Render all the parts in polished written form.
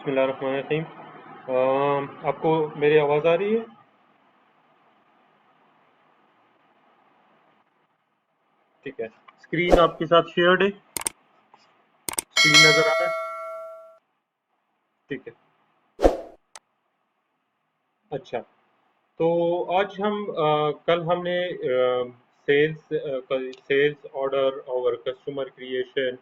बिस्मिल्लाहिर्रहमानिर्रहीम। आपको मेरी आवाज़ आ रही है? ठीक है। स्क्रीन आपके साथ शेयर्ड है? स्क्रीन नज़र आ रहा है? ठीक है। अच्छा, तो आज हम कल हमने सेल्स ऑर्डर और कस्टमर क्रिएशन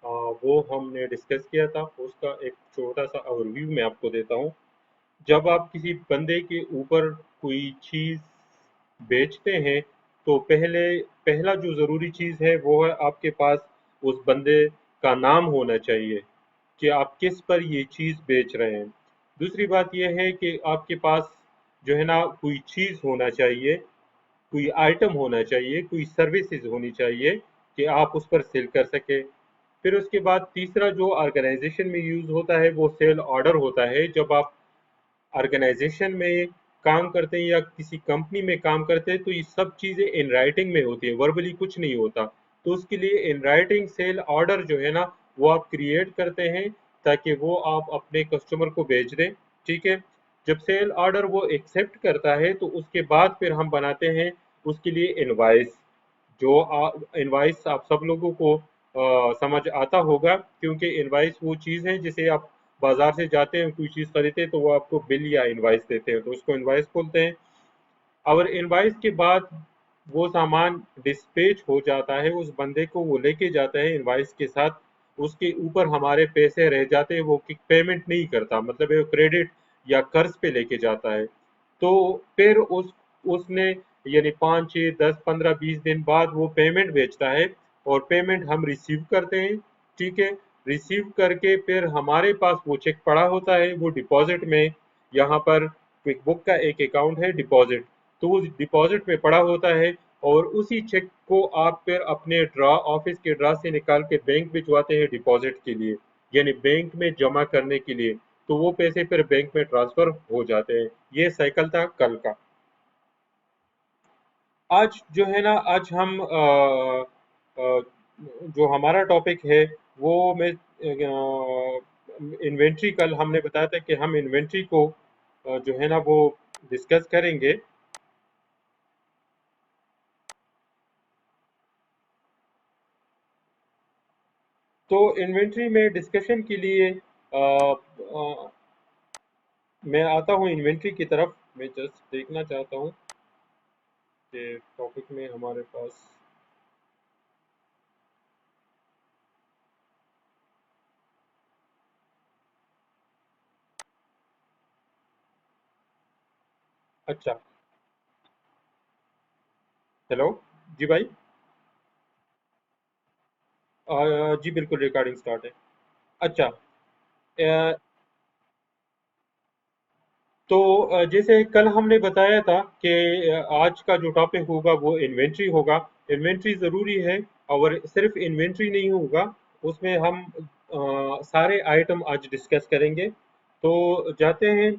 वो हमने डिस्कस किया था। उसका एक छोटा सा ओवरव्यू मैं आपको देता हूँ। जब आप किसी बंदे के ऊपर कोई चीज़ बेचते हैं तो पहला जो ज़रूरी चीज़ है वो है आपके पास उस बंदे का नाम होना चाहिए कि आप किस पर ये चीज़ बेच रहे हैं। दूसरी बात ये है कि आपके पास जो है ना कोई चीज़ होना चाहिए, कोई आइटम होना चाहिए, कोई सर्विसेज होनी चाहिए कि आप उस पर सेल कर सकें। फिर उसके बाद तीसरा जो ऑर्गेनाइजेशन में यूज़ होता है वो सेल ऑर्डर होता है। जब आप ऑर्गेनाइजेशन में काम करते हैं या किसी कंपनी में काम करते हैं तो ये सब चीज़ें इन राइटिंग में होती है, वर्बली कुछ नहीं होता। तो उसके लिए इन राइटिंग सेल ऑर्डर जो है ना वो आप क्रिएट करते हैं ताकि वो आप अपने कस्टमर को भेज दें। ठीक है। जब सेल ऑर्डर वो एक्सेप्ट करता है तो उसके बाद फिर हम बनाते हैं उसके लिए इनवाइस। जो इनवाइस आप सब लोगों को समझ आता होगा, क्योंकि इनवाइस वो चीज़ है जिसे आप बाजार से जाते हैं कोई चीज़ खरीदते हैं तो वो आपको बिल या इनवाइस देते हैं, तो उसको इनवाइस बोलते हैं। और इनवाइस के बाद वो सामान डिस्पैच हो जाता है, उस बंदे को वो लेके जाता है इनवाइस के साथ। उसके ऊपर हमारे पैसे रह जाते हैं, वो पेमेंट नहीं करता, मतलब वो क्रेडिट या कर्ज पे लेके जाता है। तो फिर उसने यानी 5 6 10 15 20 दिन बाद वो पेमेंट भेजता है और पेमेंट हम रिसीव करते हैं। ठीक है। रिसीव करके फिर हमारे पास वो चेक पड़ा होता है, वो डिपॉजिट में यहाँ पर क्विक बुक का एक अकाउंट है डिपॉजिट, तो वो डिपॉजिट में पड़ा होता है। और उसी चेक को आप फिर अपने ड्रा ऑफिस के ड्रा से निकाल के बैंक भिजवाते हैं डिपॉजिट के लिए, यानी बैंक में जमा करने के लिए। तो वो पैसे फिर बैंक में ट्रांसफर हो जाते हैं। ये साइकिल था कल का। आज जो है ना, आज हम जो हमारा टॉपिक है वो मैं इन्वेंट्री, कल हमने बताया था कि हम इन्वेंट्री को जो है ना वो डिस्कस करेंगे। तो इन्वेंट्री में डिस्कशन के लिए मैं आता हूँ इन्वेंट्री की तरफ। मैं जस्ट देखना चाहता हूँ कि टॉपिक में हमारे पास। अच्छा। हेलो। जी भाई। जी बिल्कुल, रिकॉर्डिंग स्टार्ट है। अच्छा। अ, तो जैसे कल हमने बताया था कि आज का जो टॉपिक होगा वो इन्वेंट्री होगा। इन्वेंट्री ज़रूरी है, और सिर्फ इन्वेंट्री नहीं होगा, उसमें हम सारे आइटम आज डिस्कस करेंगे। तो जाते हैं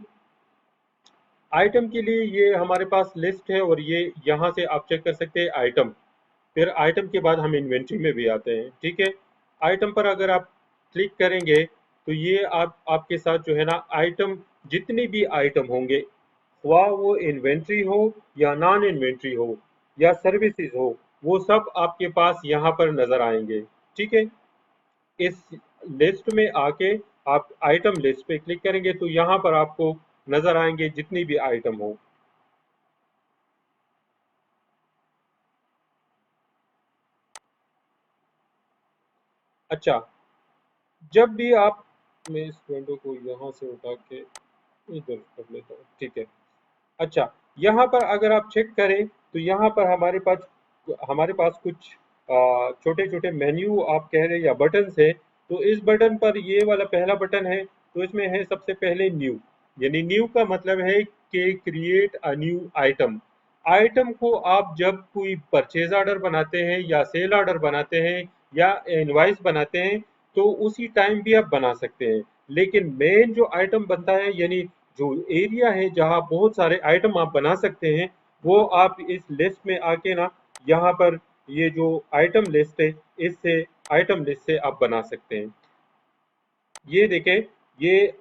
आइटम के लिए। ये हमारे पास लिस्ट है और ये यहाँ से आप चेक कर सकते हैं आइटम। फिर आइटम के बाद हम इन्वेंट्री में भी आते हैं। ठीक है। आइटम पर अगर आप क्लिक करेंगे तो ये आपके साथ जो है ना आइटम, जितने भी आइटम होंगे, हुआ वो इन्वेंट्री हो या नॉन इन्वेंट्री हो या सर्विसेज हो, वो सब आपके पास यहाँ पर नजर आएंगे। ठीक है। इस लिस्ट में आके आप आइटम लिस्ट पे क्लिक करेंगे तो यहाँ पर आपको नजर आएंगे जितनी भी आइटम हो। अच्छा। जब भी आप, मैं इस विंडो को यहाँ से उठा के इधर कर लेता हूँ। ठीक है। अच्छा, यहाँ पर अगर आप चेक करें तो यहाँ पर हमारे पास कुछ छोटे छोटे मेन्यू आप कह रहे हैं या बटन्स है। तो इस बटन पर, ये वाला पहला बटन है, तो इसमें है सबसे पहले न्यू। यानी न्यू का मतलब है कि create a new item. Item को आप जब कोई परचेज ऑर्डर बनाते हैं या सेल ऑर्डर बनाते हैं या इनवाइस बनाते हैं तो उसी टाइम भी आप बना सकते हैं। लेकिन मेन जो आइटम बनता है, यानी जो एरिया है जहाँ बहुत सारे आइटम आप बना सकते हैं, वो आप इस लिस्ट में आके ना, यहाँ पर ये जो आइटम लिस्ट है, इससे आइटम लिस्ट से आप बना सकते हैं। ये देखें, ये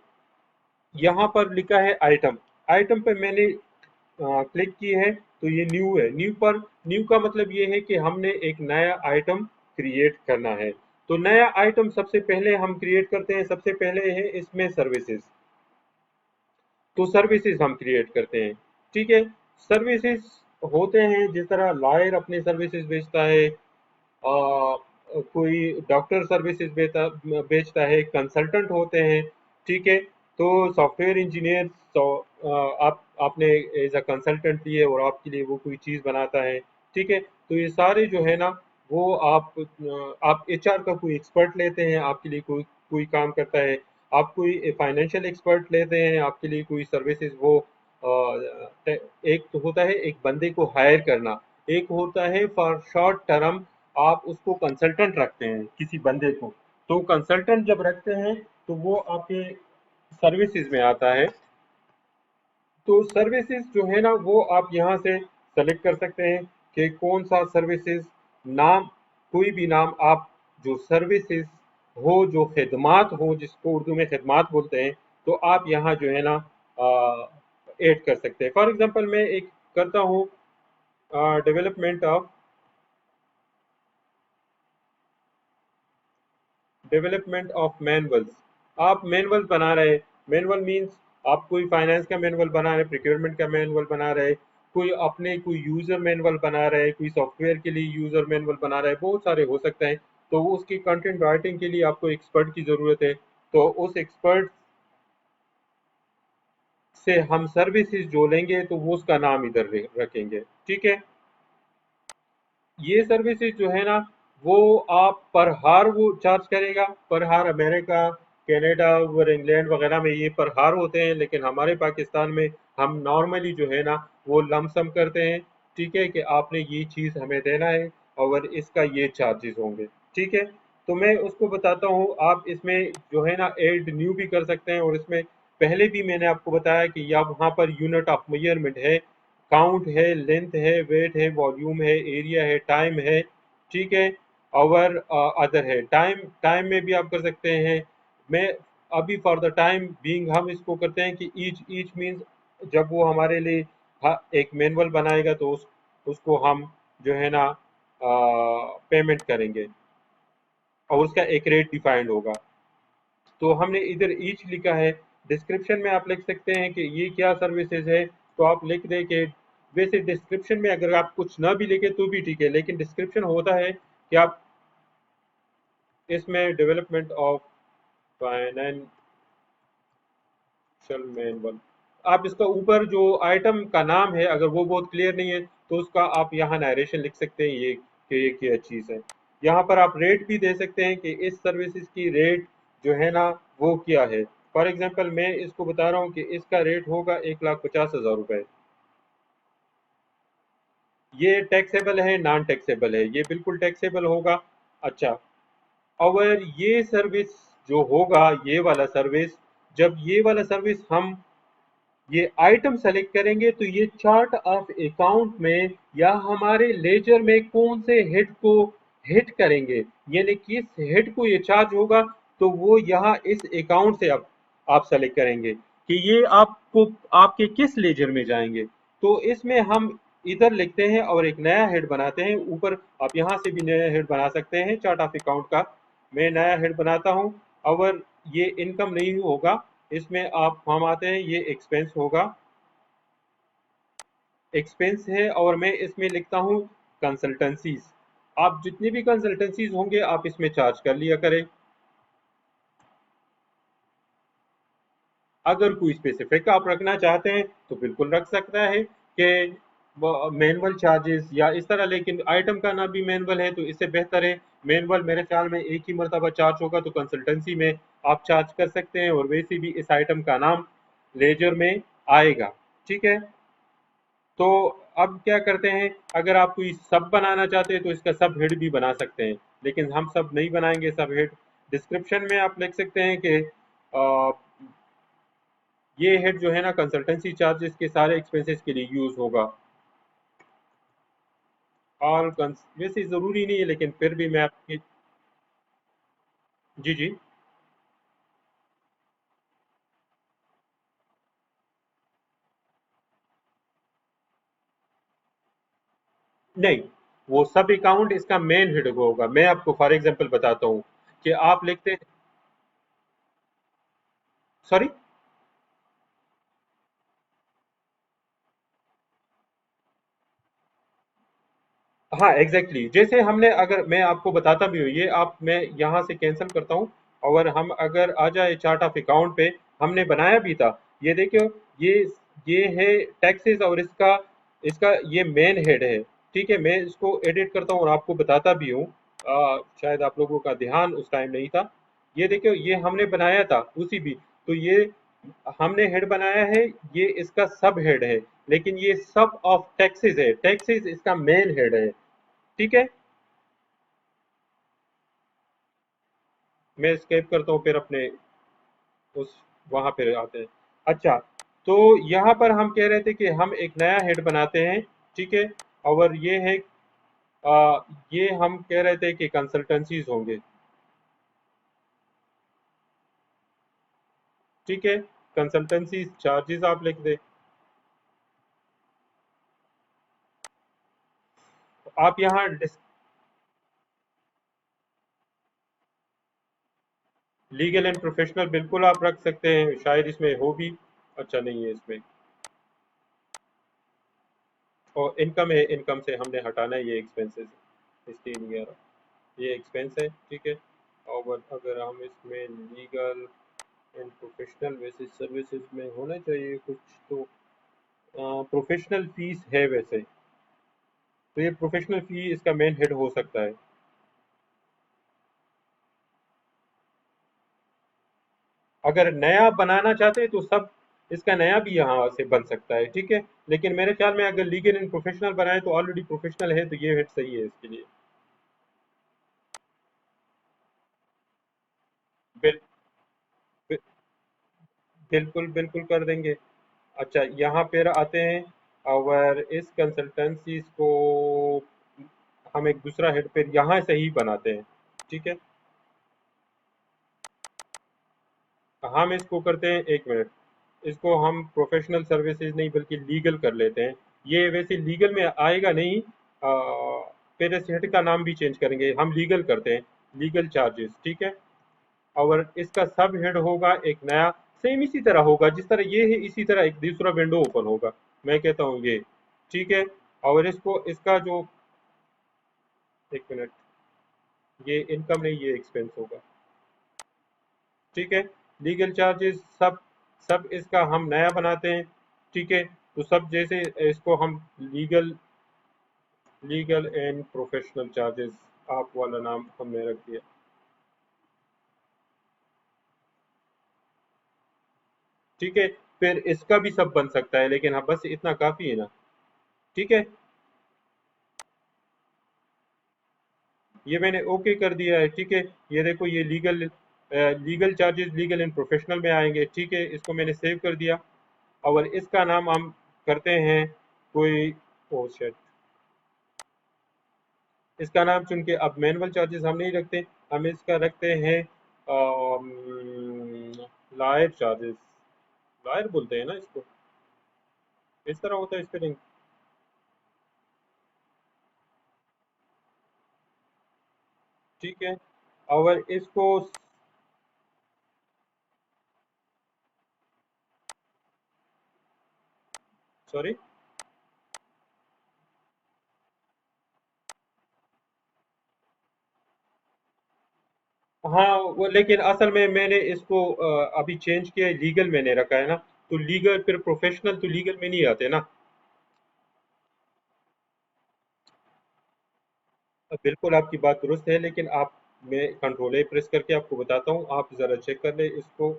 यहाँ पर लिखा है आइटम। आइटम पे मैंने क्लिक की है तो ये न्यू है। न्यू का मतलब ये है कि हमने एक नया आइटम क्रिएट करना है। तो नया आइटम सबसे पहले हम क्रिएट करते हैं, सबसे पहले है इसमें सर्विसेज। तो सर्विसेज हम क्रिएट करते हैं। ठीक है। सर्विसेज होते हैं जिस तरह लॉयर अपने सर्विसेज बेचता है, कोई डॉक्टर सर्विसेज बेचता है, कंसल्टेंट होते हैं। ठीक है। तो सॉफ्टवेयर इंजीनियर, तो आप आपने एज अ कंसल्टेंट लिए और आपके लिए वो कोई चीज़ बनाता है। ठीक है। तो ये सारे जो है ना, वो आप एचआर का कोई एक्सपर्ट लेते हैं, आपके लिए कोई कोई काम करता है। आप कोई फाइनेंशियल एक्सपर्ट लेते हैं, आपके लिए कोई सर्विसेज वो एक तो होता है एक बंदे को हायर करना, एक होता है फॉर शॉर्ट टर्म आप उसको कंसल्टेंट रखते हैं किसी बंदे को। तो कंसल्टेंट जब रखते हैं तो वो आपके सर्विसेज में आता है। तो सर्विसेज जो है ना, वो आप यहाँ से सेलेक्ट कर सकते हैं कि कौन सा सर्विसेज नाम, कोई भी नाम आप, जो सर्विसेज हो, जो खिदमात हो, जिसको उर्दू में खिदमात बोलते हैं, तो आप यहाँ जो है ना ऐड कर सकते हैं। फॉर एग्जांपल मैं एक करता हूँ डेवलपमेंट ऑफ मैनुअल्स। आप मैनुअल बना रहे, मैनुअल मीन्स आप कोई फाइनेंस का मैनुअल बना रहे, प्रिक्योरमेंट का मैनुअल बना रहे, कोई अपने कोई यूजर मैनुअल बना रहे, कोई सॉफ्टवेयर के लिए यूजर मैनुअल बना रहे, बहुत सारे हो सकते हैं। तो उसकी कंटेंट राइटिंग के लिए आपको एक्सपर्ट की जरूरत है। तो उस एक्सपर्ट से हम सर्विसेज जो लेंगे तो वो उसका नाम इधर रखेंगे। ठीक है। ये सर्विसेज जो है ना, वो आप पर हार वो चार्ज करेगा, पर हार। अमेरिका, कनाडा और इंग्लैंड वगैरह में ये पर हार होते हैं, लेकिन हमारे पाकिस्तान में हम नॉर्मली जो है ना वो लमसम करते हैं। ठीक है, कि आपने ये चीज़ हमें देना है और इसका ये चार्जेस होंगे। ठीक है। तो मैं उसको बताता हूँ। आप इसमें जो है ना एड न्यू भी कर सकते हैं, और इसमें पहले भी मैंने आपको बताया कि यहाँ पर यूनिट ऑफ मेजरमेंट है, काउंट है, लेंथ है, वेट है, वॉल्यूम है, एरिया है, टाइम है। ठीक है। और अदर है। टाइम टाइम में भी आप कर सकते हैं। मैं अभी फॉर द टाइम बीइंग हम इसको करते हैं कि ईच ईच मीन्स जब वो हमारे लिए एक मैनुअल बनाएगा तो उसको हम जो है ना पेमेंट करेंगे, और उसका एक रेट डिफाइंड होगा। तो हमने इधर ईच लिखा है। डिस्क्रिप्शन में आप लिख सकते हैं कि ये क्या सर्विसेज है, तो आप लिख दें कि, वैसे डिस्क्रिप्शन में अगर आप कुछ ना भी लिखे तो भी ठीक है, लेकिन डिस्क्रिप्शन होता है कि आप इसमें डेवलपमेंट ऑफ फाइनेंशियल मैनुअल, आप इसका ऊपर जो आइटम का नाम है अगर वो बहुत क्लियर नहीं है तो उसका आप यहाँ नरेशन लिख सकते हैं, ये कि ये क्या चीज़ है। यहाँ पर आप रेट भी दे सकते हैं कि इस सर्विसेज की रेट जो है ना वो क्या है। फॉर एग्जांपल मैं इसको बता रहा हूँ कि इसका रेट होगा 1,50,000 रुपए। ये टैक्सेबल है, नॉन टैक्सेबल है? ये बिल्कुल टैक्सेबल होगा। अच्छा। और ये सर्विस जो होगा, ये वाला सर्विस, जब ये वाला सर्विस हम ये आइटम सेलेक्ट करेंगे तो ये चार्ट ऑफ अकाउंट में या हमारे लेजर में कौन से हेड को हिट करेंगे, यानी किस हेड को ये चार्ज होगा, तो वो यहाँ इस अकाउंट से आप सेलेक्ट करेंगे कि ये आपको आपके किस लेजर में जाएंगे। तो इसमें हम इधर लिखते हैं और एक नया हेड बनाते हैं ऊपर। आप यहाँ से भी नया हेड बना सकते हैं चार्ट ऑफ अकाउंट का। मैं नया हेड बनाता हूँ। और ये इनकम नहीं होगा, इसमें आप हम आते हैं, ये एक्सपेंस होगा, एक्सपेंस है। और मैं इसमें लिखता हूँ कंसल्टेंसीज। आप जितनी भी कंसल्टेंसीज होंगे आप इसमें चार्ज कर लिया करें। अगर कोई स्पेसिफिक आप रखना चाहते हैं तो बिल्कुल रख सकता है कि मैनुअल चार्जेस या इस तरह, लेकिन आइटम का नाम भी मैनुअल है तो इससे बेहतर है मैनुअल। मेरे ख्याल में एक ही मरतबा चार्ज होगा, तो कंसल्टेंसी में आप चार्ज कर सकते हैं, और वैसे भी इस आइटम का नाम लेजर में आएगा। ठीक है। तो अब क्या करते हैं, अगर आप कोई सब बनाना चाहते हैं तो इसका सब हेड भी बना सकते हैं, लेकिन हम सब नहीं बनाएंगे सब हेड। डिस्क्रिप्शन में आप लिख सकते हैं कि अ, ये हेड जो है ना कंसल्टेंसी चार्जेस के सारे एक्सपेंसेस के लिए यूज होगा। वैसे ज़रूरी नहीं है, लेकिन फिर भी मैं आपकी। जी जी। नहीं, वो सब अकाउंट इसका मेन हेड होगा। मैं आपको फॉर एग्जांपल बताता हूँ कि आप लिखते, सॉरी। हाँ एग्जैक्टली exactly। जैसे हमने, अगर मैं आपको बताता भी हूँ, ये आप, मैं यहाँ से कैंसिल करता हूँ और हम अगर आ जाए चार्ट ऑफ अकाउंट पे, हमने बनाया भी था। ये देखियो, ये ये है टैक्सेस, और इसका इसका ये मेन हेड है। ठीक है, मैं इसको एडिट करता हूँ और आपको बताता भी हूँ। शायद आप लोगों का ध्यान उस टाइम नहीं था। ये देखियो, ये हमने बनाया था उसी भी, तो ये हमने हेड बनाया है, ये इसका सब हेड है। लेकिन ये सब ऑफ टैक्सेस है, टैक्सेस इसका मेन हेड है। ठीक है, मैं स्केप करता हूँ, फिर अपने उस वहां पे आते हैं। अच्छा, तो यहाँ पर हम कह रहे थे कि हम एक नया हेड बनाते हैं। ठीक है, और ये है, ये हम कह रहे थे कि कंसल्टेंसीज होंगे। ठीक है, कंसल्टेंसी चार्जेस आप लिख दे। आप यहाँ लीगल एंड प्रोफेशनल बिल्कुल आप रख सकते हैं, शायद इसमें हो भी। अच्छा, नहीं है इसमें। और इनकम है, इनकम से हमने हटाना है ये एक्सपेंसेस, इसके लिए ये एक्सपेंस है। ठीक है, और अगर हम इसमें legal and professional basis services में होना चाहिए कुछ, तो प्रोफेशनल फीस है वैसे, तो ये प्रोफेशनल फी इसका मेन हेड हो सकता है। अगर नया बनाना चाहते हैं तो सब इसका नया भी यहाँ से बन सकता है। ठीक है, लेकिन मेरे ख्याल में अगर लीगल एंड प्रोफेशनल बनाए तो ऑलरेडी प्रोफेशनल है, तो ये हेड सही है इसके लिए। बिल, बिल, बिल्कुल बिल्कुल कर देंगे। अच्छा, यहाँ पर आते हैं, और इस कंसल्टेंसीज को हम एक दूसरा हेड पे यहाँ से ही बनाते हैं। ठीक है, हम इसको करते हैं, एक मिनट, इसको हम प्रोफेशनल सर्विसेज नहीं बल्कि लीगल कर लेते हैं। ये वैसे लीगल में आएगा नहीं, फिर इस हेड का नाम भी चेंज करेंगे, हम लीगल करते हैं, लीगल चार्जेस। ठीक है, और इसका सब हेड होगा एक नया, सेम इसी तरह होगा जिस तरह ये है, इसी तरह एक दूसरा विंडो ओपन होगा। मैं कहता हूँ ये। ठीक है, और इसको, इसका जो, एक मिनट, ये इनकम नहीं, ये एक्सपेंस होगा। ठीक है, लीगल चार्जेस सब, सब इसका हम नया बनाते हैं। ठीक है, तो सब जैसे इसको हम legal, legal and professional charges, आप वाला नाम हमने रख दिया। ठीक है, फिर इसका भी सब बन सकता है, लेकिन हाँ बस इतना काफी है ना। ठीक है, ये मैंने ओके कर दिया है। ठीक है, ये देखो, ये legal, legal charges legal and professional में आएंगे। ठीक है, इसको मैंने सेव कर दिया, और इसका नाम हम करते हैं कोई, ओ शिट, इसका नाम चुन के, अब मैनुअल चार्जेस हम नहीं रखते, हम इसका रखते हैं लायर चार्जेस। लायर बोलते हैं ना इसको, इस तरह होता है स्पेलिंग। ठीक है, और इसको, सॉरी, हाँ वो, लेकिन असल में मैंने इसको अभी चेंज किया है, लीगल मैंने रखा है ना, तो लीगल फिर प्रोफेशनल तो लीगल में नहीं आते ना। बिल्कुल आपकी बात दुरुस्त है, लेकिन आप, मैं कंट्रोल ए प्रेस करके आपको बताता हूँ, आप जरा चेक कर ले इसको।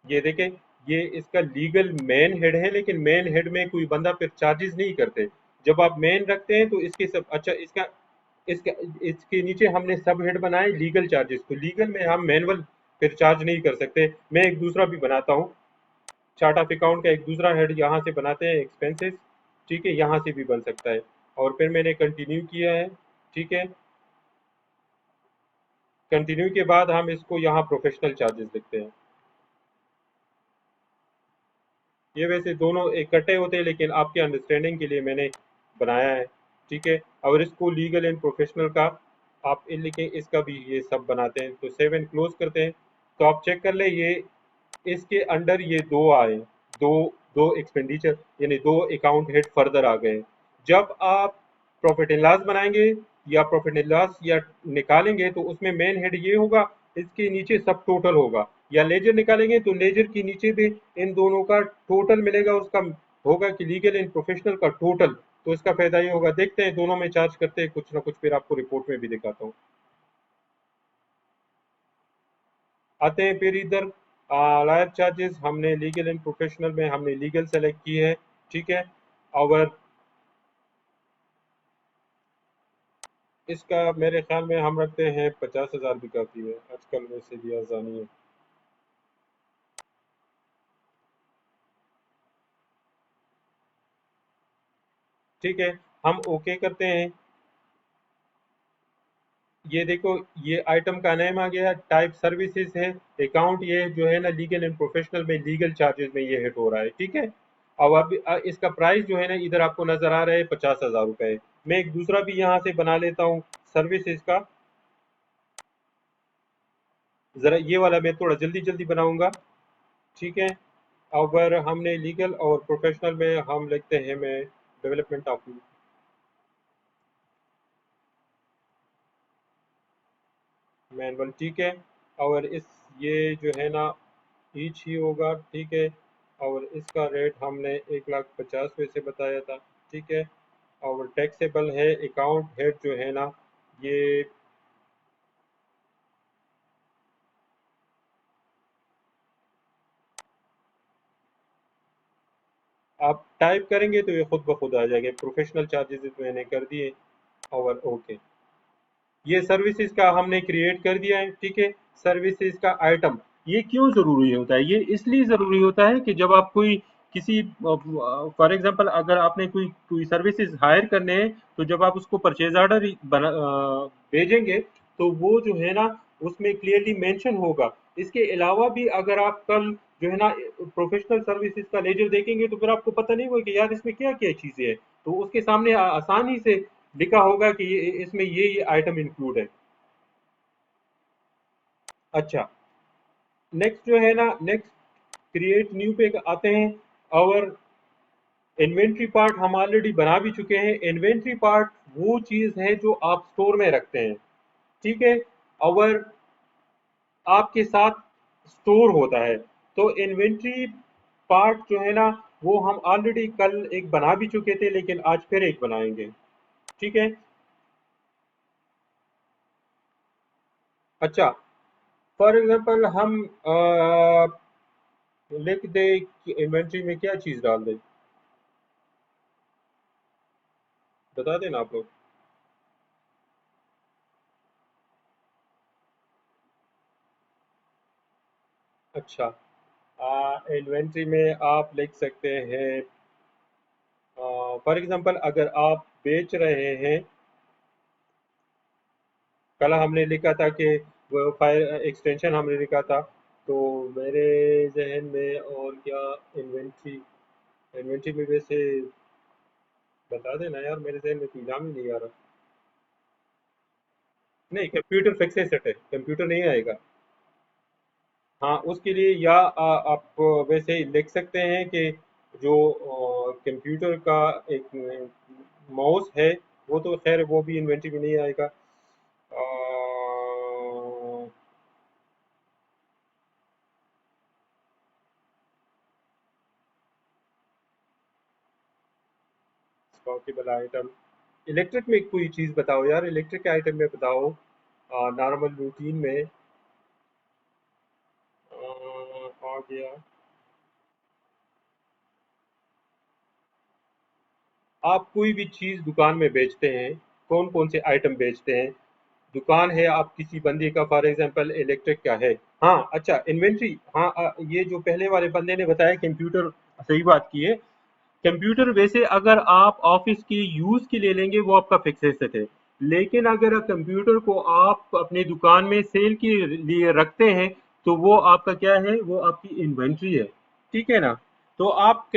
ये देखें, ये इसका लीगल मेन हेड है, लेकिन मेन हेड में कोई बंदा फिर चार्जेस नहीं करते। जब आप मेन रखते हैं तो इसके सब, अच्छा, इसका इसके नीचे हमने सब हेड बनाए लीगल चार्जेस, तो लीगल में हम मैनुअल फिर चार्ज नहीं कर सकते। मैं एक दूसरा भी बनाता हूँ, चार्ट ऑफ अकाउंट का एक दूसरा हेड यहाँ से बनाते हैं, एक्सपेंसेस। ठीक है, यहाँ से भी बन सकता है, और फिर मैंने कंटिन्यू किया है। ठीक है, कंटिन्यू के बाद हम इसको यहाँ प्रोफेशनल चार्जेस लिखते हैं। ये वैसे दोनों इकट्ठे होते हैं, लेकिन आपके अंडरस्टैंडिंग के लिए मैंने बनाया है। ठीक है। और इसको लीगल एंड प्रोफेशनल का आप इन लिखें, इसका भी ये सब बनाते हैं, तो सेव एंड क्लोज करते हैं। तो आप चेक कर ले, ये इसके अंडर ये दो आए, दो दो एक्सपेंडिचर यानी दो अकाउंट हेड फर्दर आ गए। जब आप प्रॉफिट एंड लॉस बनाएंगे या प्रॉफिट एंड लॉस या निकालेंगे तो उसमें मेन हेड ये होगा, इसके नीचे सब टोटल होगा। या लेजर निकालेंगे तो लेजर के नीचे भी इन दोनों का टोटल मिलेगा, उसका होगा कि लीगल एंड प्रोफेशनल का टोटल। तो इसका फायदा ये होगा, देखते हैं दोनों में चार्ज करते हैं कुछ ना कुछ, फिर आपको रिपोर्ट में भी दिखाता हूँ। आते हैं फिर इधर लायर चार्जेस, हमने लीगल एंड प्रोफेशनल में हमने लीगल सेलेक्ट की है, ठीक है। और इसका मेरे ख्याल में हम रखते हैं 50,000 भी काफ़ी है, आजकल वैसे भी आसानी है। ठीक है, हम ओके करते हैं। ये देखो, ये आइटम का नेम आ गया, टाइप सर्विसेज है, अकाउंट ये जो है ना लीगल एंड प्रोफेशनल में लीगल चार्जेस में ये हिट हो रहा है, ठीक है। अब इसका प्राइस जो है ना इधर आपको नजर आ रहा है 50,000 रुपए। मैं एक दूसरा भी यहाँ से बना लेता हूँ सर्विसेज का, जरा ये वाला मैं थोड़ा जल्दी जल्दी बनाऊंगा, ठीक है। अगर हमने लीगल और प्रोफेशनल में हम लिखते हैं, मैं डेवलपमेंट ऑफ मैनुअल, ठीक है। और इस ये जो है ना ईच ही होगा, ठीक है। और इसका रेट हमने 1,50,000 वैसे बताया था, ठीक है। और टैक्सेबल है अकाउंट हेड जो है ना, ये आप टाइप करेंगे तो ये खुद ब खुद आ जाएगा। प्रोफेशनल चार्जेस मैंने कर दिए और ओके। ये सर्विसेज का हमने क्रिएट कर दिया है, ठीक है। सर्विसेज का आइटम, ये क्यों जरूरी होता है? ये इसलिए जरूरी होता है कि जब आप कोई किसी फॉर एग्जांपल अगर आपने कोई कोई सर्विसेज हायर करने हैं, तो जब आप उसको परचेज ऑर्डर भेजेंगे तो वो जो है ना उसमें क्लियरली मेंशन होगा। इसके अलावा भी अगर आप कल जो है ना प्रोफेशनल सर्विसेज का लेजर देखेंगे तो फिर आपको पता नहीं होगा कि यार इसमें क्या क्या चीजें हैं, तो उसके सामने आसानी से लिखा होगा कि इसमें ये आइटम इंक्लूड है। अच्छा, नेक्स्ट जो है ना, नेक्स्ट क्रिएट न्यू पे आते हैं। और इन्वेंट्री पार्ट हम ऑलरेडी बना भी चुके हैं। इन्वेंट्री पार्ट वो चीज है जो आप स्टोर में रखते हैं, ठीक है। और आपके साथ स्टोर होता है, तो इन्वेंट्री पार्ट जो है ना वो हम ऑलरेडी कल एक बना भी चुके थे, लेकिन आज फिर एक बनाएंगे, ठीक है। अच्छा, फॉर एग्जांपल हम लिख दे कि इन्वेंट्री में क्या चीज डाल दे, बता देना आप लोग। अच्छा, इन्वेंट्री में आप लिख सकते हैं, फॉर एग्जांपल अगर आप बेच रहे हैं, कल हमने लिखा था कि वो फायर एक्सटेंशन हमने लिखा था, तो मेरे जहन में और क्या, इन्वेंट्री, इन्वेंट्री में वैसे बता देना यार, मेरे जहन में कोई नाम ही नहीं आ रहा। नहीं, कंप्यूटर फिक्स सेट है, कंप्यूटर नहीं आएगा। हाँ, उसके लिए या आप वैसे ही लिख सकते हैं कि जो कंप्यूटर का एक माउस है, वो तो खैर वो भी इन्वेंटरी में नहीं आएगा। स्टॉकेबल आइटम, इलेक्ट्रिक में कोई चीज़ बताओ यार, इलेक्ट्रिक के आइटम में बताओ, नॉर्मल रूटीन में आ गया। आप कोई भी चीज़ दुकान में बेचते हैं, कौन कौन से आइटम बेचते हैं? दुकान है आप किसी बंदे का, फॉर एग्जांपल इलेक्ट्रिक का है। हाँ, अच्छा इन्वेंट्री, हाँ, ये जो पहले वाले बंदे ने बताया कंप्यूटर, सही बात की है। कंप्यूटर वैसे अगर आप ऑफिस की यूज के लिए लेंगे वो आपका फिक्स एसेट है, लेकिन अगर कंप्यूटर को आप अपनी दुकान में सेल के लिए रखते हैं तो वो आपका क्या है, वो आपकी इन्वेंट्री है, ठीक है ना। तो आप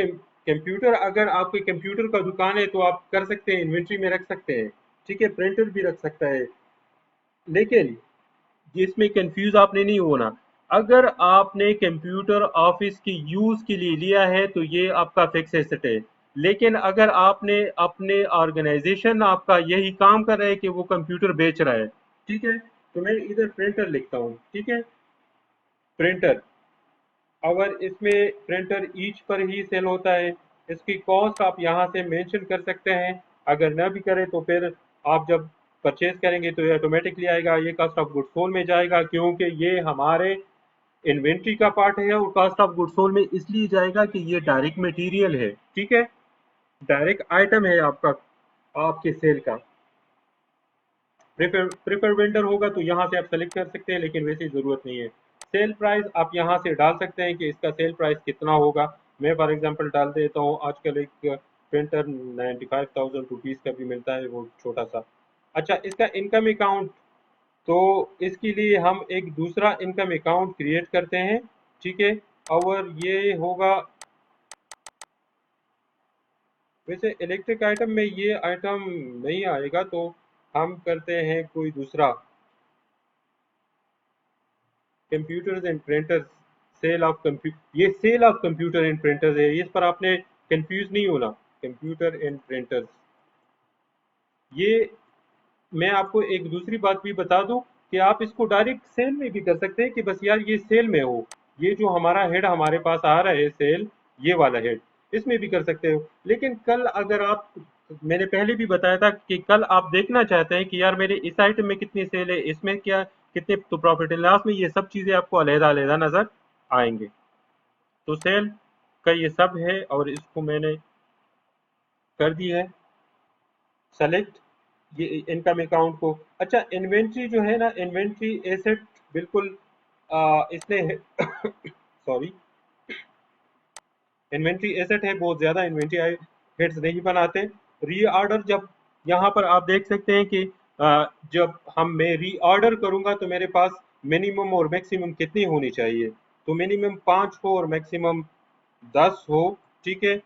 कंप्यूटर, अगर आपके कंप्यूटर का दुकान है तो आप कर सकते हैं, इन्वेंट्री में रख सकते हैं, ठीक है, प्रिंटर भी रख सकता है। लेकिन जिसमें कंफ्यूज आपने नहीं होना, अगर आपने कंप्यूटर ऑफिस की यूज के लिए लिया है तो ये आपका फिक्स एसेट है। लेकिन अगर आपने अपने ऑर्गेनाइजेशन आपका यही काम कर रहा है कि वो कंप्यूटर बेच रहा है, ठीक है, तो मैं इधर प्रिंटर लिखता हूँ, ठीक है, प्रिंटर। अगर इसमें प्रिंटर ईच पर ही सेल होता है, इसकी कॉस्ट आप यहाँ से मेंशन कर सकते हैं। अगर ना भी करें तो फिर आप जब परचेज करेंगे तो ये ऑटोमेटिकली आएगा, ये कॉस्ट ऑफ गुड्स सोल्ड में जाएगा, क्योंकि ये हमारे इन्वेंट्री का पार्ट है, और कॉस्ट ऑफ गुड्स सोल्ड में इसलिए जाएगा कि ये डायरेक्ट मटेरियल है, ठीक है, डायरेक्ट आइटम है आपका, आपके सेल का। प्रेफर वेंडर होगा तो यहाँ से आप सेलेक्ट कर सकते हैं, लेकिन वैसे ज़रूरत नहीं है। सेल प्राइस आप यहाँ से डाल सकते हैं कि इसका सेल प्राइस कितना होगा। मैं फॉर एग्जांपल डाल देता हूँ, आजकल एक प्रिंटर 95,000 रुपीज़ का भी मिलता है, वो छोटा सा। अच्छा, इसका इनकम अकाउंट, तो इसके लिए हम एक दूसरा इनकम अकाउंट क्रिएट करते हैं, ठीक है, और ये होगा, वैसे इलेक्ट्रिक आइटम में ये आइटम नहीं आएगा, तो हम करते हैं कोई दूसरा, computers and printers, sale of computer, ये sale of computer and printers है, इस पर आपने कंफ्यूज नहीं होना। कंप्यूटर एंड प्रिंटर्स, ये मैं आपको एक दूसरी बात भी बता दूं कि आप इसको डायरेक्ट सेल में भी कर सकते हैं कि बस यार ये सेल में हो, ये जो हमारा हेड हमारे पास आ रहा है सेल, ये वाला हेड, इसमें भी कर सकते हो। लेकिन कल अगर आप, मैंने पहले भी बताया था कि कल आप देखना चाहते हैं कि यार मेरे इस आइटम में कितनी सेल है, इसमें क्या कितने, तो प्रॉफिट एंड लॉस में ये सब चीजें आपको अलहदा अलहदा नजर आएंगे। तो सेल का ये सब है, और इसको मैंने कर दी है सेलेक्ट, ये इनकम अकाउंट को। अच्छा, इन्वेंट्री जो है ना, इन्वेंट्री एसेट बिल्कुल इसने सॉरी, इन्वेंट्री एसेट है, बहुत ज्यादा इन्वेंट्री हेड्स नहीं बनाते। रीऑर्डर, जब यहाँ पर आप देख सकते हैं कि जब मैं रीऑर्डर करूंगा तो मेरे पास मिनिमम और मैक्सिमम कितनी होनी चाहिए, तो मिनिमम 5 हो और मैक्सिमम 10 हो, ठीक है।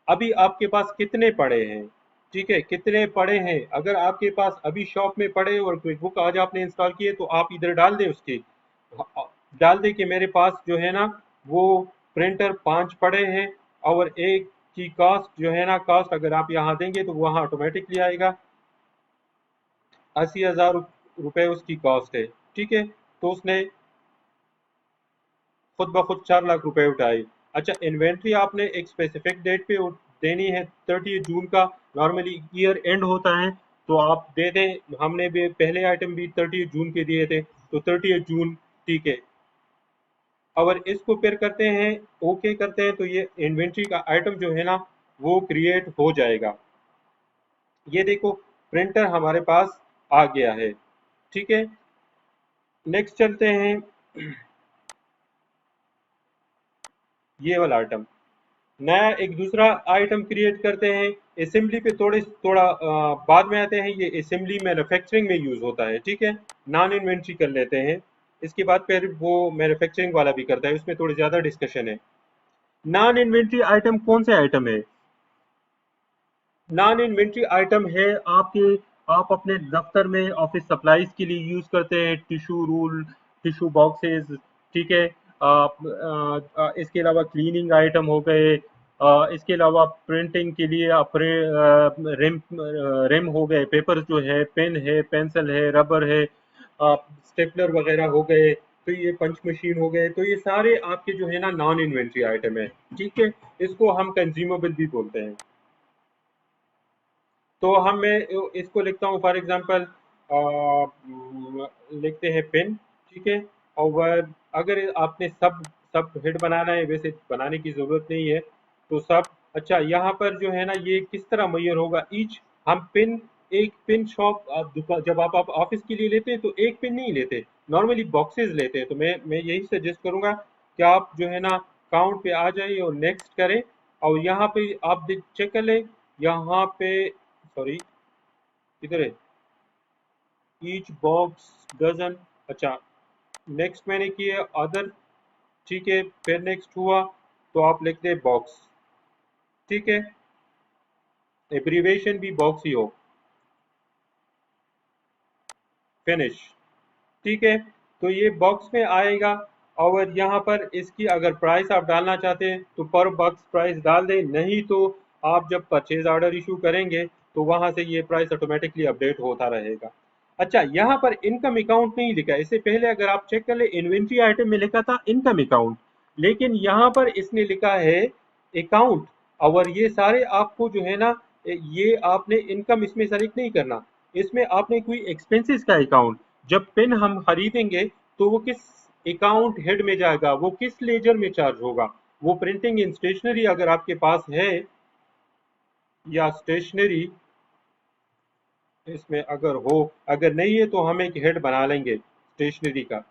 अभी आपके पास कितने पड़े हैं, ठीक है, कितने पड़े हैं, अगर आपके पास अभी शॉप में पड़े और क्विक बुक आज आपने इंस्टॉल किए तो आप इधर डाल दें उसकी, डाल दें कि मेरे पास जो है ना वो प्रिंटर 5 पड़े हैं, और एक की कॉस्ट जो है ना, कॉस्ट अगर आप यहाँ देंगे तो वहाँ ऑटोमेटिकली आएगा 80,000 रुपये उसकी कॉस्ट है, ठीक है। तो उसने खुद ब खुद 4 लाख रुपए उठाए। अच्छा, इन्वेंट्री आपने एक स्पेसिफिक डेट पे देनी है, 30 जून का नॉर्मली ईयर एंड होता है, तो आप दे दें। हमने भी पहले आइटम भी 30 जून के दिए थे, तो 30 जून, ठीक है। और इसको फिर करते हैं, ओके करते हैं, तो ये इन्वेंट्री का आइटम जो है ना वो क्रिएट हो जाएगा। ये देखो, प्रिंटर हमारे पास आ गया है, ठीक है। नेक्स्ट चलते हैं, ये वाला आइटम, नया एक दूसरा आइटम क्रिएट करते हैं। असेंबली पे थोड़ा बाद में आते हैं, ये असेंबली मैन्युफैक्चरिंग में यूज होता है, ठीक है। नॉन इन्वेंट्री कर लेते हैं, इसके बाद फिर वो मैन्युफैक्चरिंग वाला भी करता है, उसमें थोड़ी ज्यादा डिस्कशन है। नॉन इन्वेंट्री आइटम कौन से आइटम है? नॉन इन्वेंट्री आइटम है आपके, आप अपने दफ्तर में ऑफिस सप्लाईज के लिए यूज करते हैं, टिश्यू रोल, टिश्यू बॉक्सेस, ठीक है। इसके अलावा क्लीनिंग आइटम हो गए, इसके अलावा प्रिंटिंग के लिए अपने रिम रिम हो गए, पेपर जो है, पेन है, पेंसिल है, रबर है, स्टेपलर वगैरह हो गए, तो ये पंच मशीन हो गए, तो ये सारे आपके जो है ना नॉन इन्वेंट्री आइटम है, ठीक है। इसको हम कंज्यूमेबल भी बोलते हैं। तो हम मैं इसको लिखता हूँ फॉर एग्जांपल, लिखते हैं पेन, ठीक है। और अगर आपने सब सब हेड बनाना है, वैसे बनाने की ज़रूरत नहीं है, तो सब। अच्छा, यहाँ पर जो है ना ये किस तरह मैयर होगा ईच, हम पिन, एक पिन शॉप आप दुकान, जब आप ऑफिस के लिए लेते हैं तो एक पिन नहीं लेते, नॉर्मली बॉक्सेस लेते हैं। तो मैं यही सजेस्ट करूंगा कि आप जो है ना काउंट पे आ जाइए और नेक्स्ट करें, और यहाँ पे आप चेक कर लें, यहाँ पे, सॉरी, किधर है, ईच बॉक्स डजन। अच्छा, नेक्स्ट मैंने किया अदर, ठीक है, फिर नेक्स्ट हुआ, तो आप लिखते हैं बॉक्स, ठीक है, एब्रीवेशन भी बॉक्स ही हो, फिनिश। ठीक है, तो ये बॉक्स में आएगा। और यहाँ पर इसकी अगर प्राइस आप डालना चाहते हैं तो पर बॉक्स प्राइस डाल दें, नहीं तो आप जब परचेज ऑर्डर इशू करेंगे तो वहां से ये प्राइस ऑटोमेटिकली अपडेट होता रहेगा। अच्छा, यहाँ पर इनकम अकाउंट नहीं लिखा है, इससे पहले अगर आप चेक कर ले इन्वेंट्री आइटम में लिखा था इनकम अकाउंट, लेकिन यहाँ पर इसने लिखा है अकाउंट। और ये सारे आपको जो है ना, ये आपने इनकम इसमें सेलेक्ट नहीं करना, इसमें आपने कोई एक्सपेंसेस का अकाउंट, जब पेन हम खरीदेंगे तो वो किस अकाउंट हेड में जाएगा, वो किस लेजर में चार्ज होगा, वो प्रिंटिंग इन स्टेशनरी अगर आपके पास है या स्टेशनरी इसमें अगर हो, अगर नहीं है तो हम एक हेड बना लेंगे स्टेशनरी का,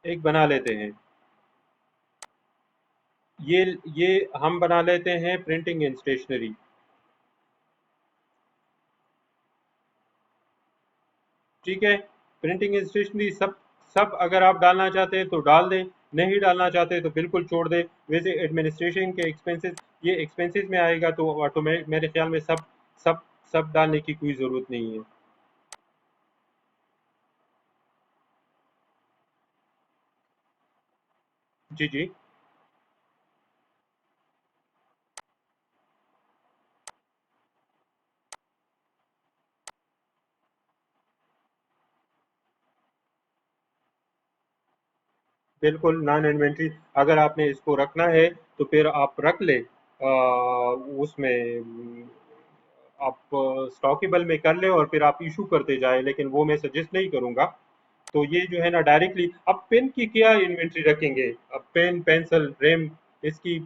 एक बना लेते हैं। ये हम बना लेते हैं प्रिंटिंग इन स्टेशनरी। ठीक है, प्रिंटिंग एंड स्टेशनरी सब सब अगर आप डालना चाहते हैं तो डाल दें, नहीं डालना चाहते तो बिल्कुल छोड़ दें। वैसे एडमिनिस्ट्रेशन के एक्सपेंसेस ये एक्सपेंसेस में आएगा तो ऑटोमेटिक मेरे ख्याल में सब सब डालने की कोई ज़रूरत नहीं है। जी जी, बिल्कुल नॉन इन्वेंट्री, अगर आपने इसको रखना है तो फिर आप रख ले, उसमें आप स्टॉकेबल में कर ले और फिर आप इशू करते जाए, लेकिन वो मैं सजेस्ट नहीं करूंगा। तो ये जो है ना डायरेक्टली, अब पेन की क्या इन्वेंट्री रखेंगे, अब पेन पेंसिल रैम इसकी।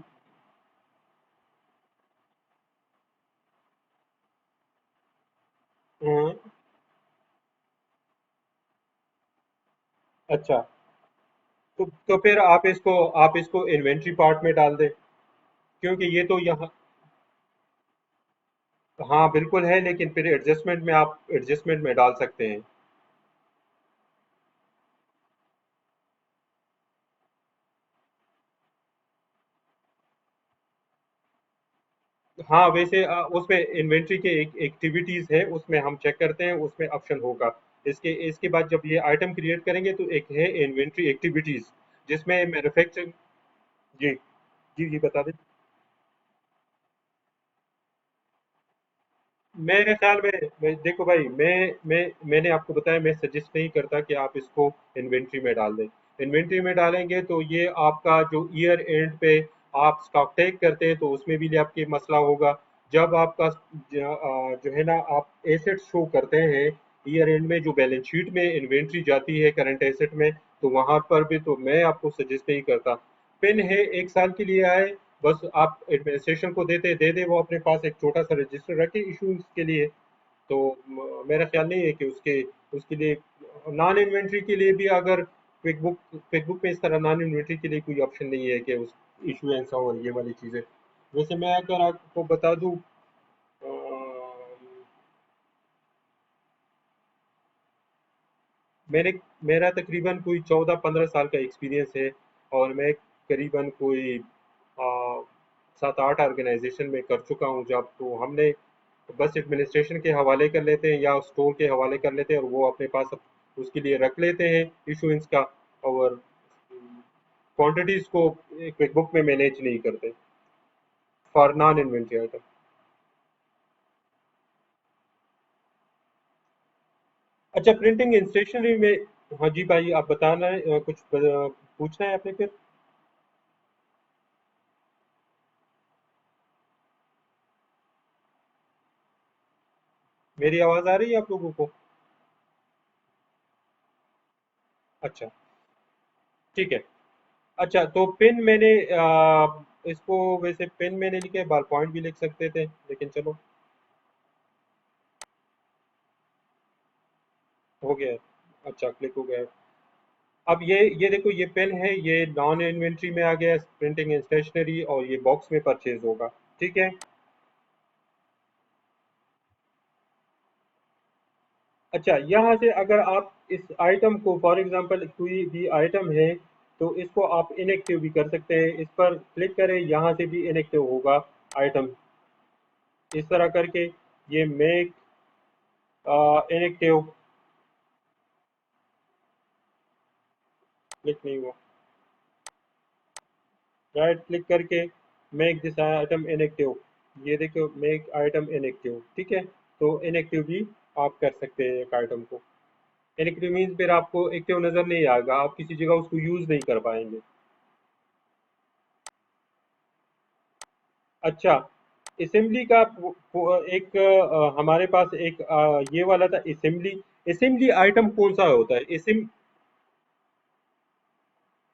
हम्म, अच्छा, तो फिर आप इसको इन्वेंट्री पार्ट में डाल दें, क्योंकि ये तो यहाँ, हाँ बिल्कुल है, लेकिन फिर एडजस्टमेंट में आप एडजस्टमेंट में डाल सकते हैं। हाँ वैसे उसमें इन्वेंट्री के एक एक्टिविटीज है, उसमें हम चेक करते हैं, उसमें ऑप्शन होगा। इसके इसके बाद जब ये आइटम क्रिएट करेंगे तो एक है इन्वेंट्री एक्टिविटीज, जिसमें मैन्युफैक्चरिंग। जी जी जी, बता दें। मेरे ख्याल में देखो भाई, मैंने आपको बताया, मैं सजेस्ट नहीं करता कि आप इसको इन्वेंट्री में डाल दें। इन्वेंट्री में डालेंगे तो ये आपका जो ईयर एंड पे आप स्टॉक टेक करते हैं तो उसमें भी आपके मसला होगा। जब आपका जो है ना आप एसेट शो करते हैं ईयर एंड में, जो बैलेंस शीट में इन्वेंट्री जाती है करंट एसेट में, तो वहां पर भी तो मैं आपको सजेस्ट नहीं करता। पिन है, 1 साल के लिए आए, बस आप एडमिनिस्ट्रेशन को दे दे, वो अपने पास एक छोटा सा रजिस्टर रखे इशूज के लिए। तो मेरा ख्याल नहीं है कि उसके उसके लिए नॉन इन्वेंट्री के लिए भी, अगर क्विक बुक में इस तरह नॉन इन्वेंट्री के लिए कोई ऑप्शन नहीं है कि उस इशुएंस और ये वाली चीज़ें। वैसे मैं अगर आपको बता दूं, मैंने मेरा तकरीबन कोई 14-15 साल का एक्सपीरियंस है, और मैं करीबन कोई 7-8 ऑर्गेनाइजेशन में कर चुका हूँ जब, तो हमने बस एडमिनिस्ट्रेशन के हवाले कर लेते हैं या स्टोर के हवाले कर लेते हैं, और वो अपने पास उसके लिए रख लेते हैं इशुएंस का, और क्वांटिटीज को क्विक बुक में मैनेज नहीं करते फॉर नॉन इन्वेंट्री आइटम। अच्छा, प्रिंटिंग एंड स्टेशनरी में, हाँ जी भाई आप बताना है, कुछ पूछना है आपने फिर। मेरी आवाज़ आ रही है आप लोगों को? अच्छा, ठीक है। अच्छा, तो पिन मैंने इसको, वैसे पिन मैंने लिखे, बाल पॉइंट भी लिख सकते थे, लेकिन चलो हो गया है। अच्छा, क्लिक हो गया है। अब ये देखो, ये पेन है, ये नॉन इन्वेंट्री में आ गया, प्रिंटिंग एंड स्टेशनरी, और ये बॉक्स में परचेज होगा। ठीक है। अच्छा, यहाँ से अगर आप इस आइटम को, फॉर एग्जांपल कोई भी आइटम है, तो इसको आप इनएक्टिव भी कर सकते हैं। इस पर क्लिक करें, यहाँ से भी इनएक्टिव होगा आइटम। इस तरह करके ये मेक इनएक्टिव, क्लिक नहीं हुआ, राइट क्लिक करके मेक दिस आइटम इनएक्टिव, ये देखो मेक आइटम इनएक्टिव, ठीक है। तो इनएक्टिव भी आप कर सकते हैं एक आइटम को। इनएक्टिव मीन्स फिर आपको एक्टिव नजर नहीं आएगा, आप किसी जगह उसको यूज नहीं कर पाएंगे। अच्छा, असेंबली का एक हमारे पास एक ये वाला था असेंबली। असेंबली आइटम कौन सा होता है?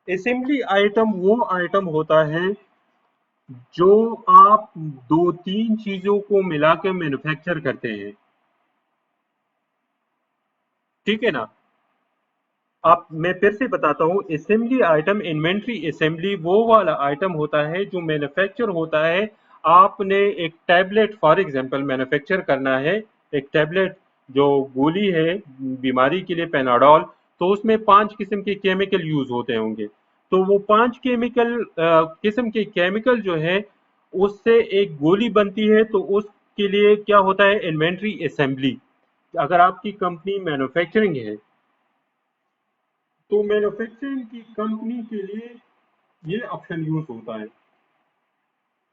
असेंबली आइटम वो आइटम होता है जो आप दो तीन चीजों को मिला के मैन्युफैक्चर करते हैं, ठीक है ना। आप मैं फिर से बताता हूँ, असेंबली आइटम, इन्वेंट्री असेंबली वो वाला आइटम होता है जो मैन्युफैक्चर होता है। आपने एक टैबलेट फॉर एग्जांपल मैन्युफैक्चर करना है, एक टैबलेट जो गोली है बीमारी के लिए, पेनाडोल, तो उसमें 5 किस्म के केमिकल यूज होते होंगे। तो वो 5 किस्म के केमिकल जो है उससे एक गोली बनती है, तो उसके लिए क्या होता है? Inventory assembly. अगर आपकी कंपनी मैन्युफैक्चरिंग है तो मैन्युफैक्चरिंग की कंपनी के लिए ये ऑप्शन यूज होता है।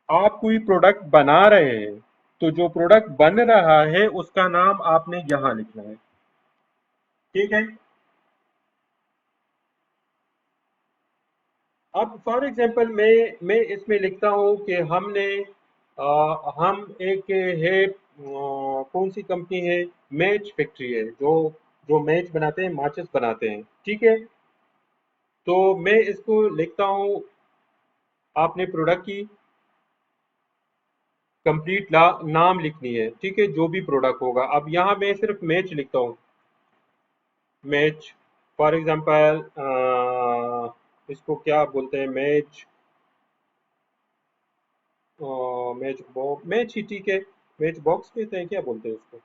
आप कोई प्रोडक्ट बना रहे हैं तो जो प्रोडक्ट बन रहा है उसका नाम आपने यहां लिखना है, ठीक है। अब फॉर एग्जांपल मैं इसमें लिखता हूं कि हम एक है, कौन सी कंपनी है, मैच फैक्ट्री है, जो जो मैच बनाते हैं, माचिस बनाते हैं, ठीक है। तो मैं इसको लिखता हूं, आपने प्रोडक्ट की कंप्लीट नाम लिखनी है, ठीक है, जो भी प्रोडक्ट होगा। अब यहाँ मैं सिर्फ मैच लिखता हूँ, मैच फॉर एग्जांपल, इसको क्या बोलते हैं, मैच, मैच ही ठीक है। मैच बॉक्स कहते हैं, क्या बोलते हैं उसको?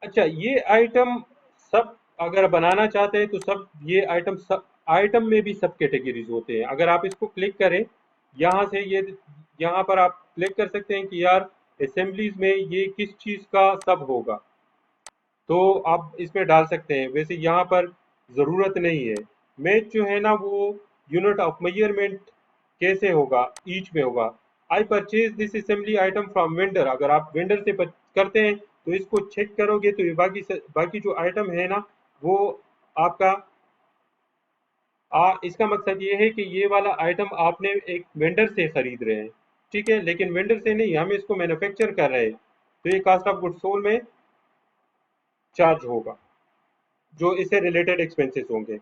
अच्छा, ये आइटम सब अगर बनाना चाहते हैं तो सब ये आइटम, सब आइटम में भी सब कैटेगरीज होते हैं। अगर आप इसको क्लिक करें यहाँ से, ये यहाँ पर आप क्लिक कर सकते हैं कि यार असेंबलीज में ये किस चीज का सब होगा, तो आप इसमें डाल सकते हैं। वैसे यहाँ पर ज़रूरत नहीं है। मैच जो है ना वो यूनिट ऑफ मेजरमेंट कैसे होगा, ईच में होगा। I purchase this assembly item from vendor, अगर आप वेंडर से करते हैं तो इसको चेक करोगे तो ये बाकी जो आइटम है ना वो आपका, इसका मकसद ये है कि ये वाला आइटम आपने एक वेंडर से खरीद रहे हैं, ठीक है, लेकिन वेंडर से नहीं, हम इसको मैन्युफैक्चर कर रहे हैं, तो ये कास्ट ऑफ गुड्स सोल्ड में चार्ज होगा, जो इससे रिलेटेड एक्सपेंसेस होंगे।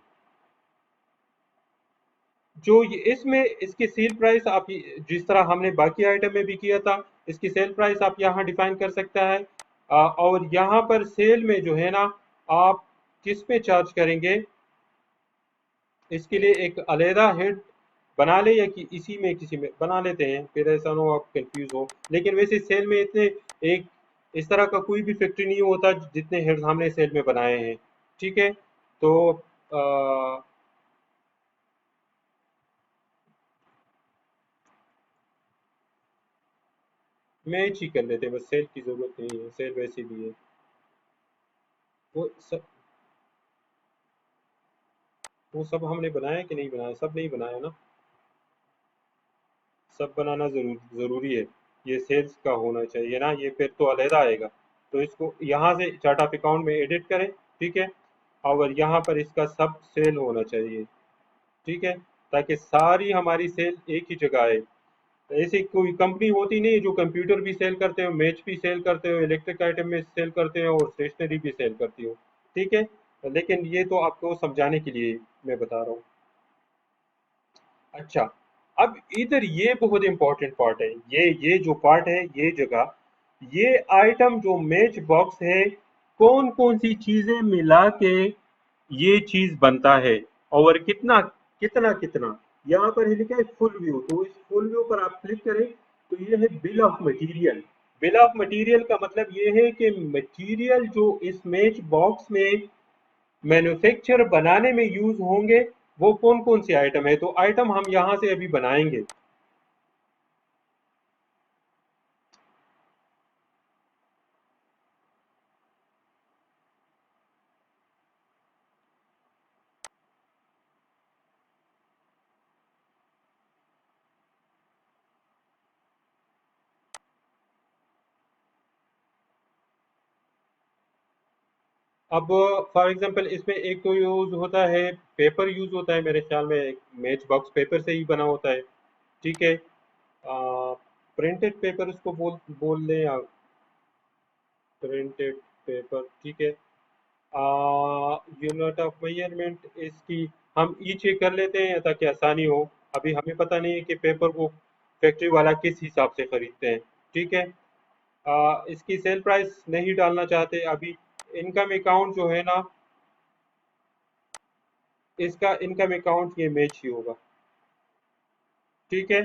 जो इसमें इसकी सेल प्राइस आप जिस तरह हमने बाकी आइटम में भी किया था, इसकी सेल प्राइस आप यहाँ डिफाइन कर सकता है। और यहाँ पर सेल में जो है ना, आप किस पे चार्ज करेंगे, इसके लिए एक अलहदा हेड बना ले, या कि इसी में किसी में बना लेते हैं, फिर ऐसा ना हो आप कंफ्यूज हो। लेकिन वैसे सेल में इतने एक इस तरह का कोई भी फैक्ट्री नहीं होता जितने हेड्स हमने सेल में बनाए हैं, ठीक है। तो मैच ही कर लेते हैं, बस सेल की जरूरत नहीं है, सेल वैसे भी है। वो सब हमने बनाया कि नहीं बनाया? सब नहीं बनाया ना, सब बनाना जरूरी है। ये सेल्स का होना चाहिए ना, ये फिर तो अलहदा आएगा। तो इसको यहाँ से चार्ट ऑफ अकाउंट में एडिट करें, ठीक है, और यहाँ पर इसका सब सेल होना चाहिए, ठीक है, ताकि सारी हमारी सेल एक ही जगह आए। ऐसी कोई कंपनी होती नहीं है जो कंप्यूटर भी सेल करते हो, मैच भी सेल करते हो, इलेक्ट्रिक आइटम में सेल करते हो, और स्टेशनरी भी सेल करती हो, ठीक है। लेकिन ये तो आपको समझाने के लिए मैं बता रहा हूँ। अच्छा, अब इधर ये बहुत इंपॉर्टेंट पार्ट है, ये जो पार्ट है, ये जगह, ये आइटम जो मैच बॉक्स है, कौन कौन सी चीजें मिला के ये चीज बनता है, और कितना कितना कितना। यहाँ पर है लिखा है फुल व्यू, तो इस फुल व्यू पर आप क्लिक करें तो ये है bill of material. Bill of material का मतलब ये है कि मटेरियल जो इस मैच बॉक्स में मैन्युफैक्चर बनाने में यूज होंगे वो कौन कौन से आइटम है, तो आइटम हम यहाँ से अभी बनाएंगे। अब फॉर एग्जांपल इसमें एक तो यूज होता है, पेपर यूज होता है मेरे ख्याल में, मैच बॉक्स पेपर से ही बना होता है, ठीक है। प्रिंटेड पेपर उसको बोल बोल लें, या प्रिंटेड पेपर, ठीक है। यूनिट ऑफ मेजरमेंट इसकी हम ई चेक कर लेते हैं ताकि आसानी हो। अभी हमें पता नहीं है कि पेपर को फैक्ट्री वाला किस हिसाब से खरीदते हैं, ठीक है। इसकी सेल प्राइस नहीं डालना चाहते अभी। इनकम अकाउंट जो है ना, इसका इनकम अकाउंट ये मैच ही होगा, ठीक है।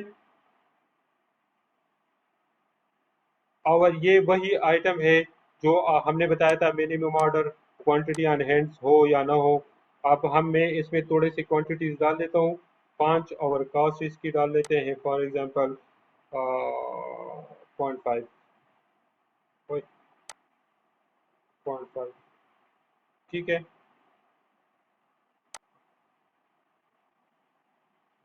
और ये वही आइटम है जो हमने बताया था, minimum order quantity on hands हो या ना हो। अब हम मैं इसमें थोड़े से क्वांटिटीज डाल देता हूँ, 5, और कॉस्ट इसकी डाल देते हैं फॉर एग्जांपल 0.5, 0.5, ठीक है।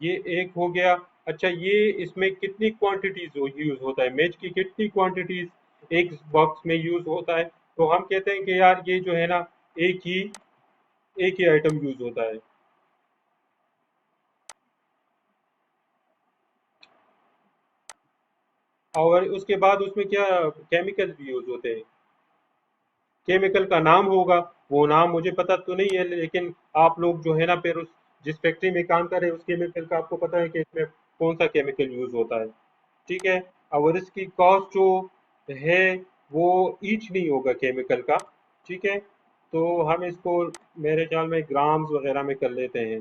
ये एक हो गया। अच्छा, ये इसमें कितनी क्वांटिटीज यूज होता है, मैच की कितनी क्वांटिटीज एक बॉक्स में यूज होता है, तो हम कहते हैं कि यार ये जो है ना, एक ही एक ही आइटम यूज होता है। और उसके बाद उसमें क्या केमिकल भी यूज होते हैं, केमिकल का नाम होगा, वो नाम मुझे पता तो नहीं है, लेकिन आप लोग जो है ना, फिर उस जिस फैक्ट्री में काम कर रहे हैं उस केमिकल का आपको पता है कि इसमें कौन सा केमिकल यूज होता है, ठीक है। और इसकी कॉस्ट जो है वो ईच नहीं होगा केमिकल का, ठीक है। तो हम इसको मेरे ख्याल में ग्राम्स वगैरह में कर लेते हैं,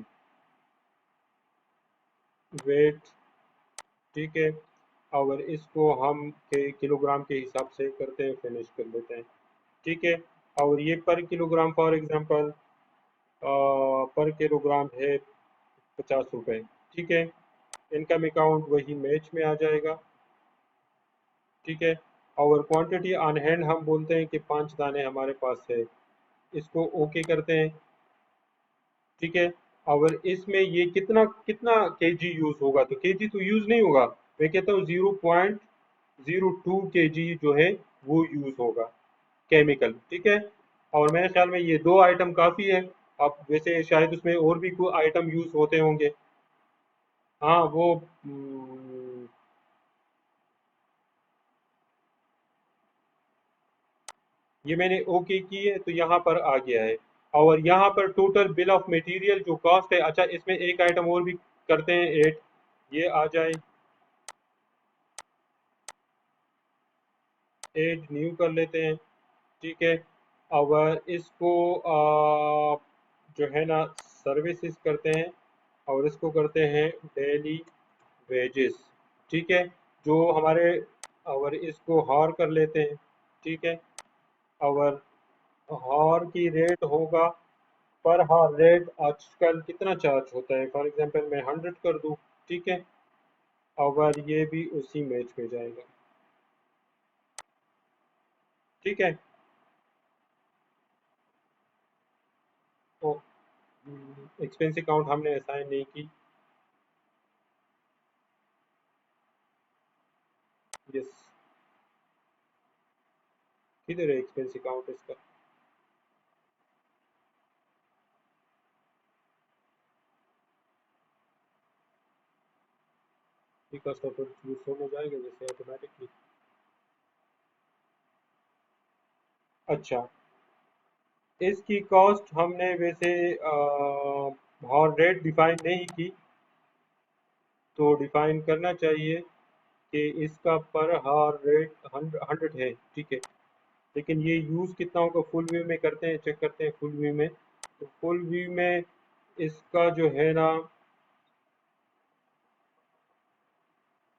वेट, ठीक है। और इसको हम किलोग्राम के हिसाब से करते हैं, फिनिश कर लेते हैं, ठीक है। और ये पर किलोग्राम फॉर एग्जांपल पर किलोग्राम है 50 रुपए, ठीक है। इनकम अकाउंट वही मैच में आ जाएगा, ठीक है। और क्वांटिटी ऑन हैंड हम बोलते हैं कि 5 दाने हमारे पास है, इसको ओके करते हैं, ठीक है। और इसमें ये कितना कितना केजी यूज होगा, तो केजी तो यूज नहीं होगा, मैं कहता हूँ 0.02 केजी जो है वो यूज होगा केमिकल, ठीक है। और मेरे ख्याल में ये 2 आइटम काफी है। अब वैसे शायद उसमें और भी कोई आइटम यूज होते होंगे। हाँ वो ये मैंने ओके की है तो यहाँ पर आ गया है। और यहाँ पर टोटल बिल ऑफ मटेरियल जो कॉस्ट है, अच्छा इसमें एक आइटम और भी करते हैं ऐड, ये आ जाए, ऐड न्यू कर लेते हैं, ठीक है। और इसको जो है ना सर्विसेज करते हैं, और इसको करते हैं डेली वेजेस, ठीक है। जो हमारे, और इसको हॉर कर लेते हैं, ठीक है। और हॉर की रेट होगा, पर हार रेट आजकल कितना चार्ज होता है, फॉर एग्जांपल मैं 100 कर दूं, ठीक है। और ये भी उसी मैच में जाएगा, ठीक है। तो एक्सपेंस अकाउंट हमने असाइन नहीं की। यस, किधर है एक्सपेंस अकाउंट इसका? कॉस्ट ऑफ गुड्स में जाएगा जैसे ऑटोमेटिकली। अच्छा, इसकी कॉस्ट हमने वैसे और रेट डिफाइन नहीं की, तो डिफाइन करना चाहिए कि इसका पर हार रेट 100 है, ठीक है। लेकिन ये यूज़ कितना होगा, फुल व्यू में करते हैं, चेक करते हैं फुल व्यू में। तो फुल व्यू में इसका जो है ना,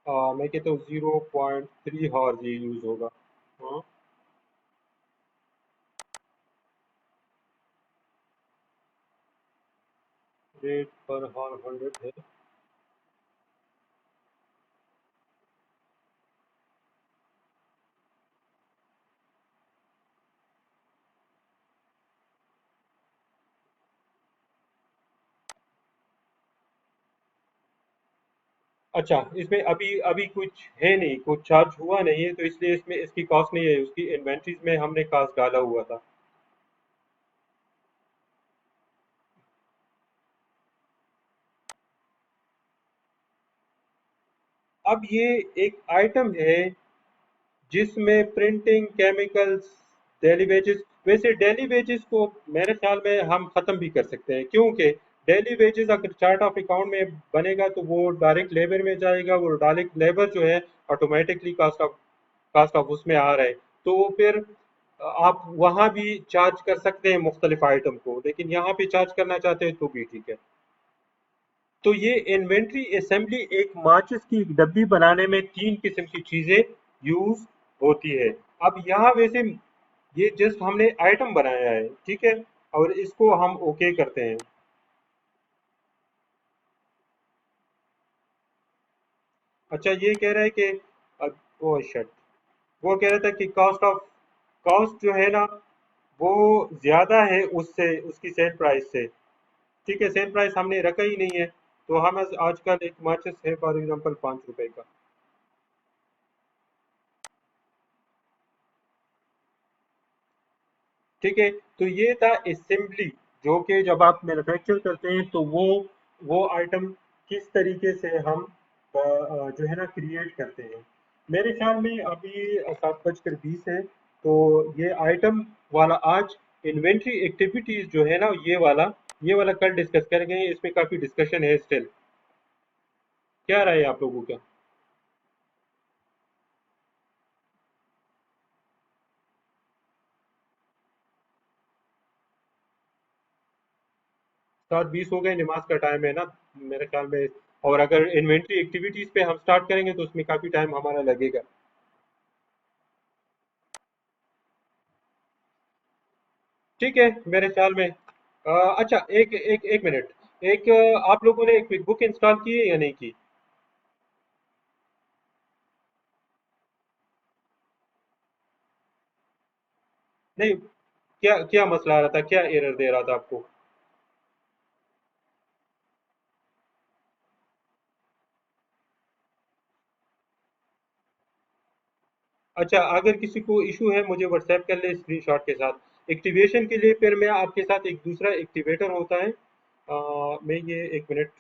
मैं कहता हूँ 0.3 हॉर्स ये यूज़ होगा। हाँ, रेट पर हॉल 100 है। अच्छा, इसमें अभी अभी कुछ है नहीं, कुछ चार्ज हुआ नहीं है, तो इसलिए इसमें इसकी कॉस्ट नहीं है, उसकी इन्वेंट्रीज में हमने कॉस्ट डाला हुआ था। अब ये एक आइटम है जिसमें प्रिंटिंग, केमिकल्स, डेली वेजेस, वैसे डेली वेजेस को मेरे ख्याल में हम खत्म भी कर सकते हैं, क्योंकि डेली वेजेस अगर चार्ट ऑफ अकाउंट में बनेगा तो वो डायरेक्ट लेबर में जाएगा, वो डायरेक्ट लेबर जो है ऑटोमेटिकली कास्ट ऑफ उसमें आ रहा है। तो फिर आप वहां भी चार्ज कर सकते हैं मुख्तलिफ आइटम को, लेकिन यहाँ पे चार्ज करना चाहते हैं तो भी ठीक है। तो ये इन्वेंट्री असेंबली एक माचिस की डब्बी बनाने में तीन किस्म की चीजें यूज होती है। अब यहाँ वैसे ये जस्ट हमने आइटम बनाया है, ठीक है, और इसको हम ओके करते हैं। अच्छा, ये कह रहा है कि ओ शिट, वो कह रहा था कि कॉस्ट जो है ना, वो ज्यादा है उससे, उसकी सेल प्राइस से। ठीक है, सेल प्राइस हमने रखा ही नहीं है, तो हम आजकल एक माचिस है फॉर एग्जांपल 5 रुपए का। ठीक है, तो ये था असेंबली, जो कि जब आप मैन्युफैक्चर करते हैं तो वो आइटम किस तरीके से हम जो है ना क्रिएट करते हैं। मेरे ख्याल में अभी 7:20 है, तो ये आइटम वाला आज इन्वेंट्री एक्टिविटीज जो है ना, ये वाला कल डिस्कस करेंगे, इसमें काफी डिस्कशन है स्टिल। क्या राय है आप लोगों का? 7:20 हो गए, नमाज का टाइम है ना मेरे ख्याल में। और अगर इन्वेंट्री एक्टिविटीज पे हम स्टार्ट करेंगे तो उसमें काफी टाइम हमारा लगेगा। ठीक है, मेरे ख्याल में अच्छा, एक एक एक मिनट, एक आप लोगों ने एक क्विक बुक इंस्टॉल की है या नहीं की? नहीं, क्या क्या मसला आ रहा था, क्या एरर दे रहा था आपको? अच्छा, अगर किसी को इशू है मुझे व्हाट्सएप कर ले स्क्रीनशॉट के साथ। एक्टिवेशन के लिए फिर मैं आपके साथ एक दूसरा एक्टिवेटर होता है, मैं ये एक मिनट